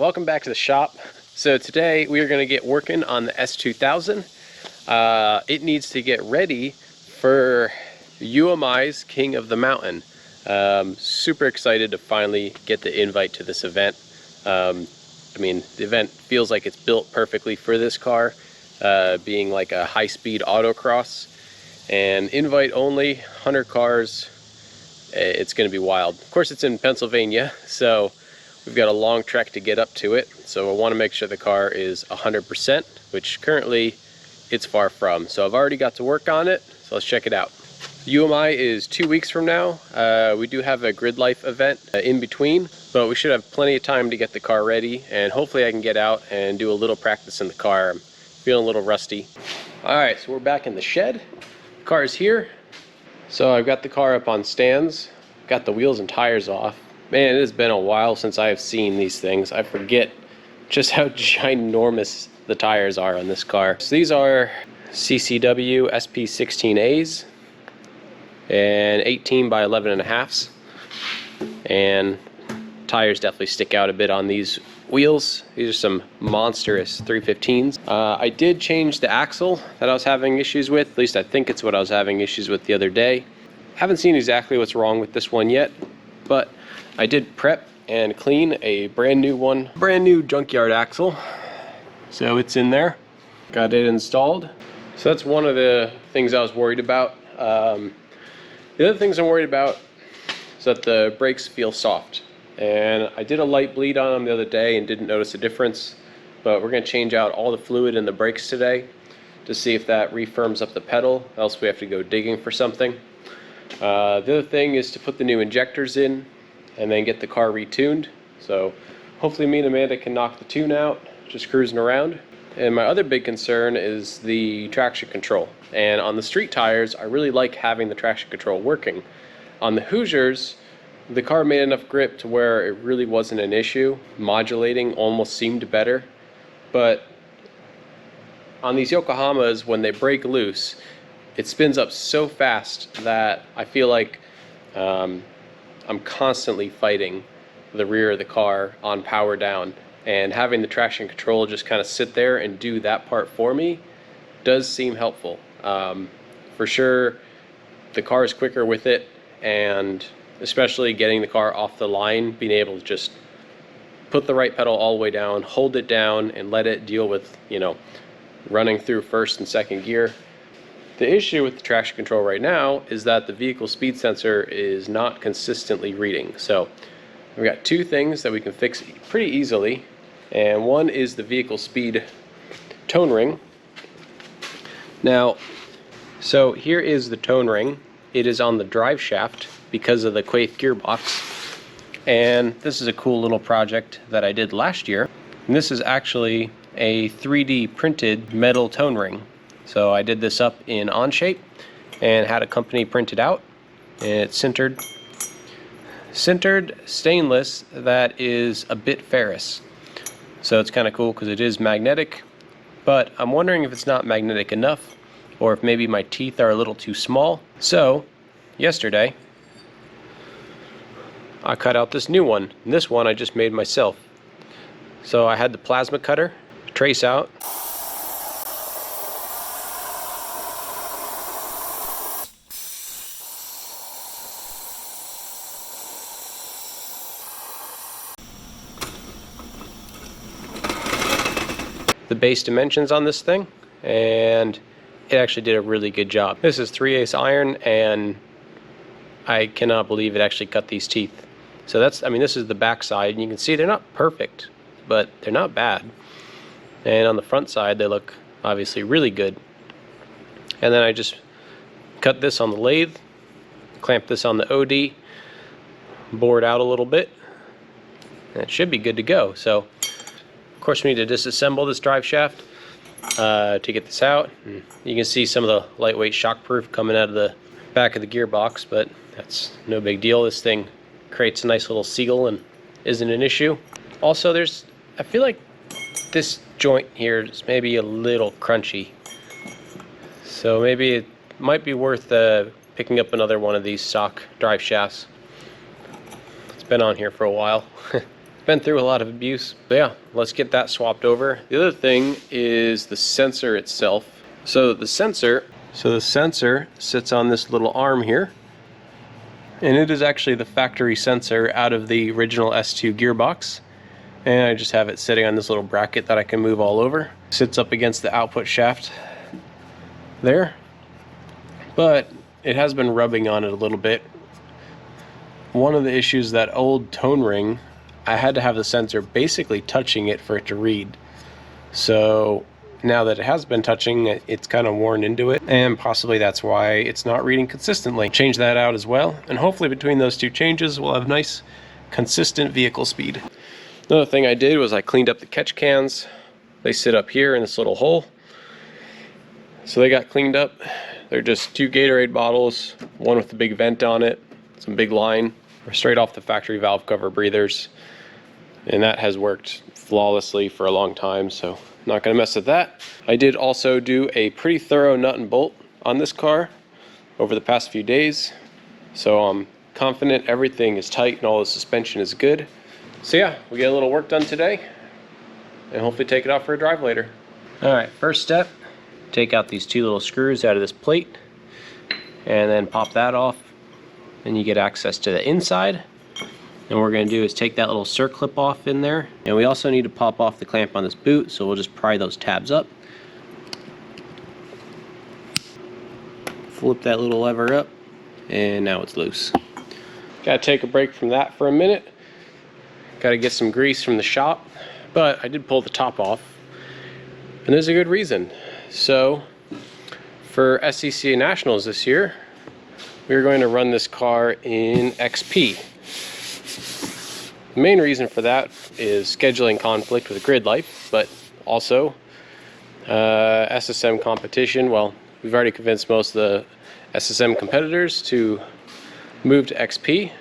welcome back to the shop. So today we are going to get working on the S2000. It needs to get ready for UMI's King of the Mountain. Super excited to finally get the invite to this event. I mean, the event feels like it's built perfectly for this car, being like a high-speed autocross, and invite only, 100 cars. It's going to be wild. Of course, it's in Pennsylvania, so we've got a long trek to get up to it. So I want to make sure the car is 100%, which currently it's far from. So I've already got to work on it, so let's check it out. UMI is 2 weeks from now. We do have a Grid Life event in between, but we should have plenty of time to get the car ready, and hopefully I can get out and do a little practice in the car. I'm feeling a little rusty. All right, so we're back in the shed. The car is here. So I've got the car up on stands, got the wheels and tires off. Man, it has been a while since I have seen these things. I forget just how ginormous the tires are on this car. So these are CCW SP16As and 18 by 11.5s. And tires definitely stick out a bit on these wheels. These are some monstrous 315s. I did change the axle that I was having issues with. At least I think it's what I was having issues with the other day. Haven't seen exactly what's wrong with this one yet, but I did prep and clean a brand new one. Brand new junkyard axle. So it's in there. Got it installed. So that's one of the things I was worried about. The other things I'm worried about is that the brakes feel soft. And I did a light bleed on them the other day and didn't notice a difference, but we're going to change out all the fluid in the brakes today to see if that refirms up the pedal, else we have to go digging for something. The other thing is to put the new injectors in and then get the car retuned. So hopefully me and Amanda can knock the tune out, just cruising around. And my other big concern is the traction control. And on the street tires, I really like having the traction control working. On the Hoosiers, the car made enough grip to where it really wasn't an issue. Modulating almost seemed better. But on these Yokohamas, when they break loose, it spins up so fast that I feel like I'm constantly fighting the rear of the car on power down. And having the traction control just kind of sit there and do that part for me does seem helpful. For sure, the car is quicker with it, and especially getting the car off the line, being able to just put the right pedal all the way down, hold it down, and let it deal with, you know, running through first and second gear. The issue with the traction control right now is that the vehicle speed sensor is not consistently reading. So we've got two things that we can fix pretty easily, and one is the vehicle speed tone ring. Now, so here is the tone ring. It is on the drive shaft because of the Quaife gearbox, and this is a cool little project that I did last year. And this is actually a 3D printed metal tone ring. So I did this up in Onshape and had a company print it out, and it's sintered stainless that is a bit ferrous. So it's kind of cool because it is magnetic, but I'm wondering if it's not magnetic enough, or if maybe my teeth are a little too small. So yesterday I cut out this new one, and this one I just made myself. So I had the plasma cutter trace out the base dimensions on this thing, and it actually did a really good job. This is 3/8 iron, and I cannot believe it actually cut these teeth. So that's, I mean, this is the back side, and you can see they're not perfect, but they're not bad. And on the front side, they look obviously really good. And then I just cut this on the lathe, clamp this on the OD, bore it out a little bit, and it should be good to go. So of course we need to disassemble this drive shaft to get this out. And you can see some of the lightweight shockproof coming out of the back of the gearbox, but that's no big deal. This thing creates a nice little seal and isn't an issue. Also, I feel like this joint here is maybe a little crunchy, so maybe it might be worth picking up another one of these stock drive shafts. It's been on here for a while. been through a lot of abuse. But yeah, let's get that swapped over. The other thing is the sensor itself. So the sensor sits on this little arm here, and it is actually the factory sensor out of the original S2 gearbox. And I just have it sitting on this little bracket that I can move all over. Sits up against the output shaft there, but it has been rubbing on it a little bit. One of the issues, that old tone ring, I had to have the sensor basically touching it for it to read. So now that it has been touching, it's kind of worn into it, and possibly that's why it's not reading consistently. Change that out as well, and hopefully between those two changes we'll have nice consistent vehicle speed. Another thing I did was I cleaned up the catch cans. They sit up here in this little hole, so they got cleaned up. They're just 2 Gatorade bottles, one with a big vent on it, some big line. We're straight off the factory valve cover breathers, and that has worked flawlessly for a long time, so not gonna mess with that. I did also do a pretty thorough nut and bolt on this car over the past few days, so I'm confident everything is tight and all the suspension is good. So yeah, we get a little work done today and hopefully take it out for a drive later. All right, first step, take out these 2 little screws out of this plate and then pop that off, and you get access to the inside. And what we're going to do is take that little circlip off in there, and we also need to pop off the clamp on this boot, so we'll just pry those tabs up, flip that little lever up, and now it's loose. Gotta take a break from that for a minute. Gotta get some grease from the shop, but I did pull the top off, and there's a good reason. So for SCCA Nationals this year, we're going to run this car in XP. The main reason for that is scheduling conflict with grid life, but also SSM competition. Well, we've already convinced most of the SSM competitors to move to XP.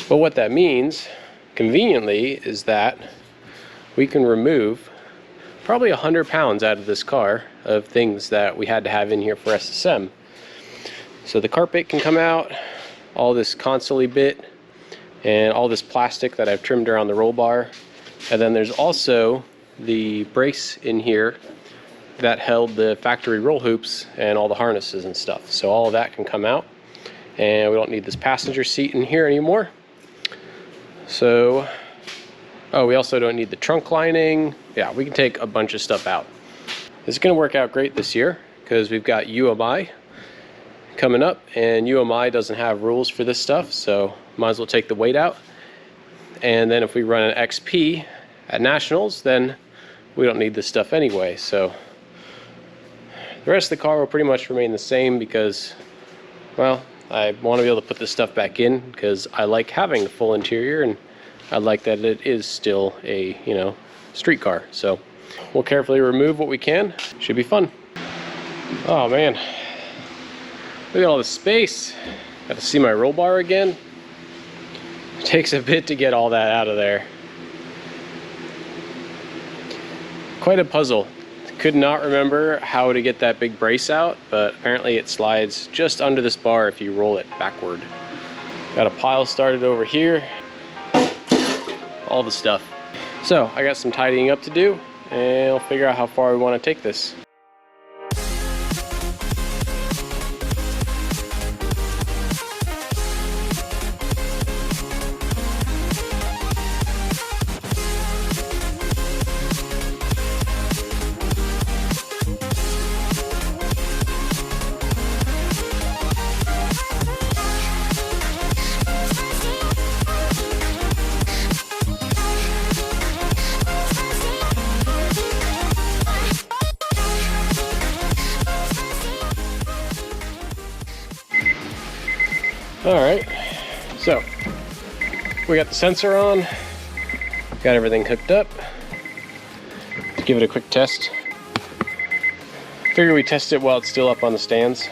But what that means, conveniently, is that we can remove probably 100 pounds out of this car of things that we had to have in here for SSM. So the carpet can come out, all this console bit, and all this plastic that I've trimmed around the roll bar. And then there's also the brace in here that held the factory roll hoops and all the harnesses and stuff. So all of that can come out, and we don't need this passenger seat in here anymore. So, oh, we also don't need the trunk lining. Yeah, we can take a bunch of stuff out. This is gonna work out great this year because we've got UMI coming up, and UMI doesn't have rules for this stuff, so might as well take the weight out. And then if we run an XP at Nationals, then we don't need this stuff anyway. So the rest of the car will pretty much remain the same because, well, I want to be able to put this stuff back in because I like having the full interior, and I like that it is still a, you know, street car. So we'll carefully remove what we can. Should be fun. Oh man, look at all this space. Got to see my roll bar again. It takes a bit to get all that out of there. Quite a puzzle. Could not remember how to get that big brace out, but apparently it slides just under this bar if you roll it backward. Got a pile started over here. All the stuff. So I got some tidying up to do, and I'll figure out how far we want to take this. Alright, so we got the sensor on, got everything hooked up. Let's give it a quick test. Figure we test it while it's still up on the stands.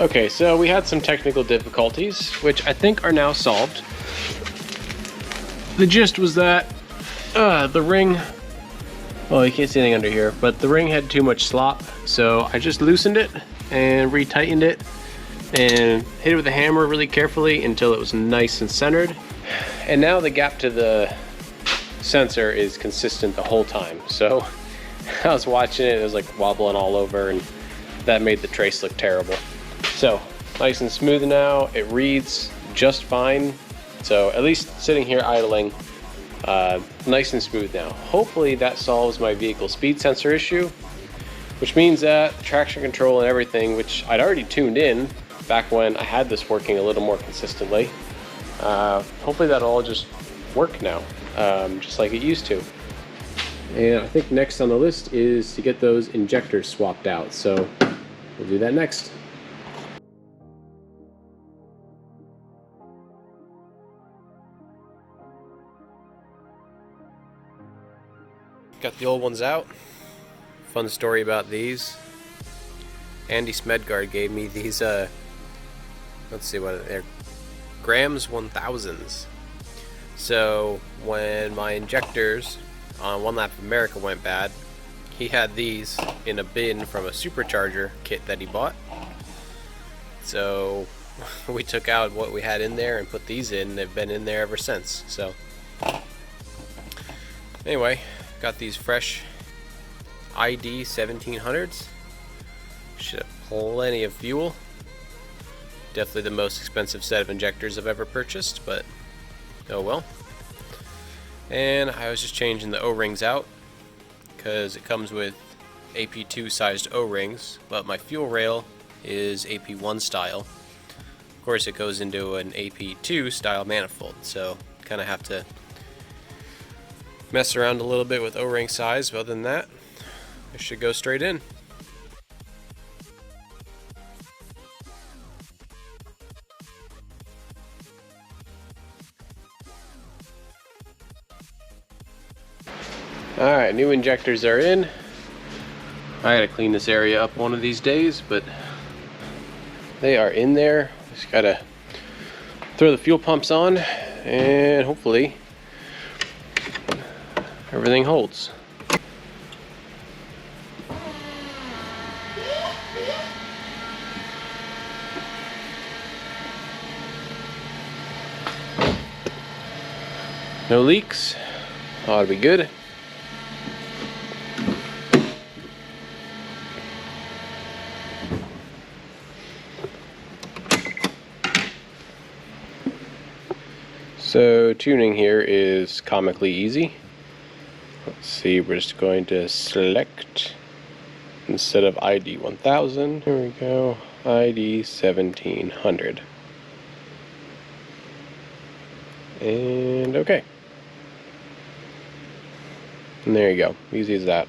Okay, so we had some technical difficulties, which I think are now solved. the gist was that the ring, well, you can't see anything under here, but the ring had too much slop, so I just loosened it and retightened it and hit it with a hammer really carefully until it was nice and centered. And now the gap to the sensor is consistent the whole time. So I was watching it, it was like wobbling all over, and that made the trace look terrible. So nice and smooth now, it reads just fine. So at least sitting here idling, nice and smooth now. Hopefully that solves my vehicle speed sensor issue, which means that traction control and everything, which I'd already tuned in back when I had this working a little more consistently, hopefully that'll all just work now, just like it used to. And I think next on the list is to get those injectors swapped out, so we'll do that next. Got the old ones out. Fun story about these. Andy Smedgard gave me these, let's see what they're, Grams 1000s. So when my injectors on One Lap of America went bad, he had these in a bin from a supercharger kit that he bought. So we took out what we had in there and put these in, and they've been in there ever since. So anyway, got these fresh ID 1700s. Should have plenty of fuel. Definitely the most expensive set of injectors I've ever purchased, but oh well. And I was just changing the O-rings out because it comes with AP2 sized O-rings, but my fuel rail is AP1 style. Of course it goes into an AP2 style manifold, so kind of have to mess around a little bit with O-ring size, but other than that, it should go straight in. Alright, new injectors are in. I gotta clean this area up one of these days, but they are in there. Just gotta throw the fuel pumps on and hopefully everything holds. No leaks. Ought to be good. So tuning here is comically easy. Let's see, we're just going to select, instead of ID 1000, here we go, ID 1700. And okay. And there you go, easy as that.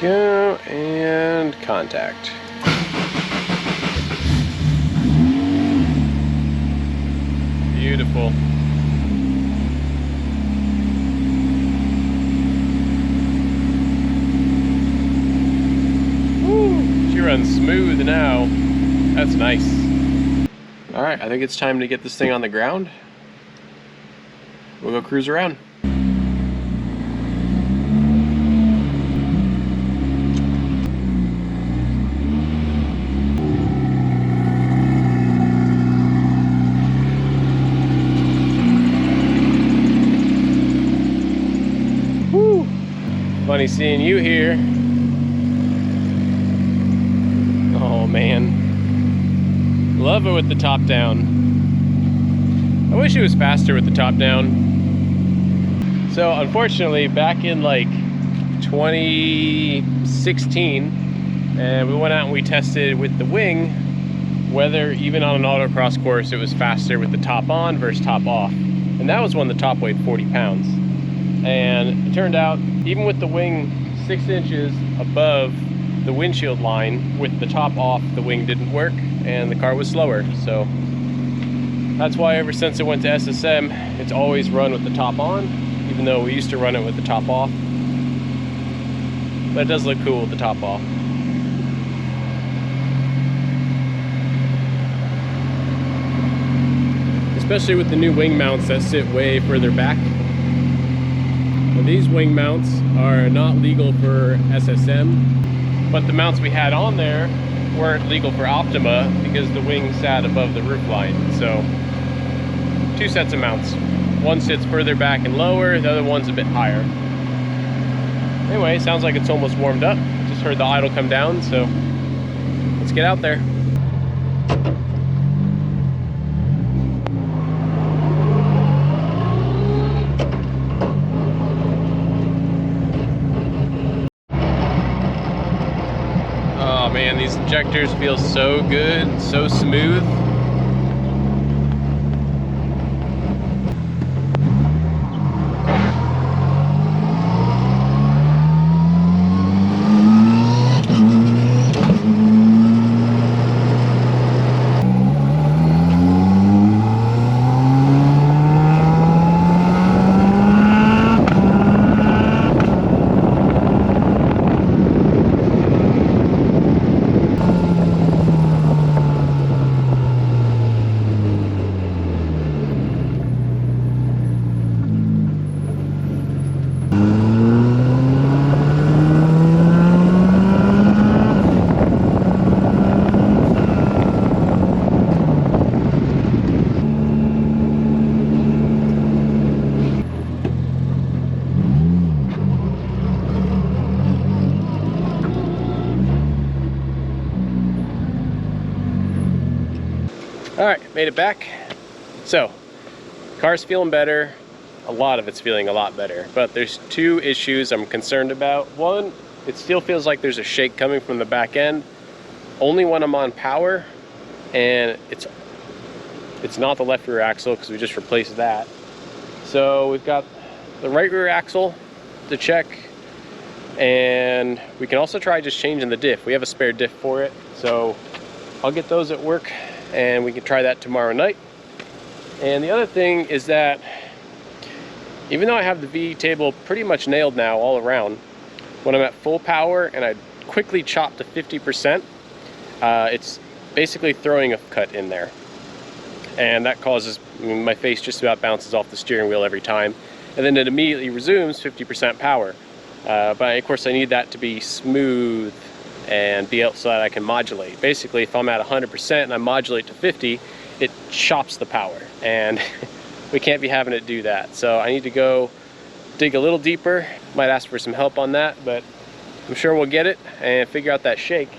Go and contact. Beautiful. Woo, she runs smooth now. That's nice. Alright, I think it's time to get this thing on the ground. We'll go cruise around. Woo! Funny seeing you here. Oh man. Love it with the top down. I wish it was faster with the top down. So unfortunately, back in like 2016, and we went out and we tested with the wing, whether even on an autocross course it was faster with the top on versus top off. And that was when the top weighed 40 pounds. And it turned out, even with the wing 6 inches above the windshield line, with the top off, the wing didn't work and the car was slower. So that's why ever since it went to SSM, it's always run with the top on, even though we used to run it with the top off. But it does look cool with the top off. This especially with the new wing mounts that sit way further back. Now, these wing mounts are not legal for SSM, but the mounts we had on there weren't legal for Optima because the wing sat above the roof line. So 2 sets of mounts. One sits further back and lower, the other one's a bit higher. Anyway, sounds like it's almost warmed up. Just heard the idle come down, so let's get out there. Oh man, these injectors feel so good, so smooth. All right, made it back. So, car's feeling better. A lot of it's feeling a lot better, but there's 2 issues I'm concerned about. One, it still feels like there's a shake coming from the back end, only when I'm on power, and it's not the left rear axle because we just replaced that. So we've got the right rear axle to check, and we can also try just changing the diff. We have a spare diff for it, so I'll get those at work and we can try that tomorrow night. And the other thing is that even though I have the V table pretty much nailed now all around, when I'm at full power and I quickly chop to 50%, it's basically throwing a cut in there. And that causes, my face just about bounces off the steering wheel every time. And then it immediately resumes 50% power. But of course I need that to be smooth and be able so that I can modulate. Basically, if I'm at 100% and I modulate to 50, it chops the power. And we can't be having it do that. So I need to go dig a little deeper. Might ask for some help on that, but I'm sure we'll get it and figure out that shake.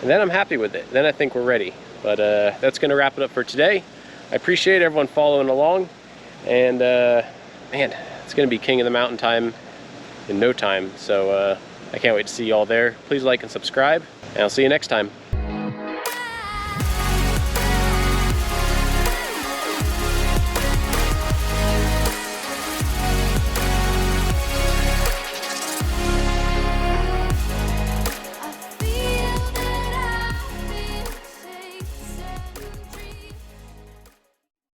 And then I'm happy with it. Then I think we're ready. But that's gonna wrap it up for today. I appreciate everyone following along. And man, it's gonna be King of the Mountain time in no time. So I can't wait to see you all there. Please like and subscribe, and I'll see you next time.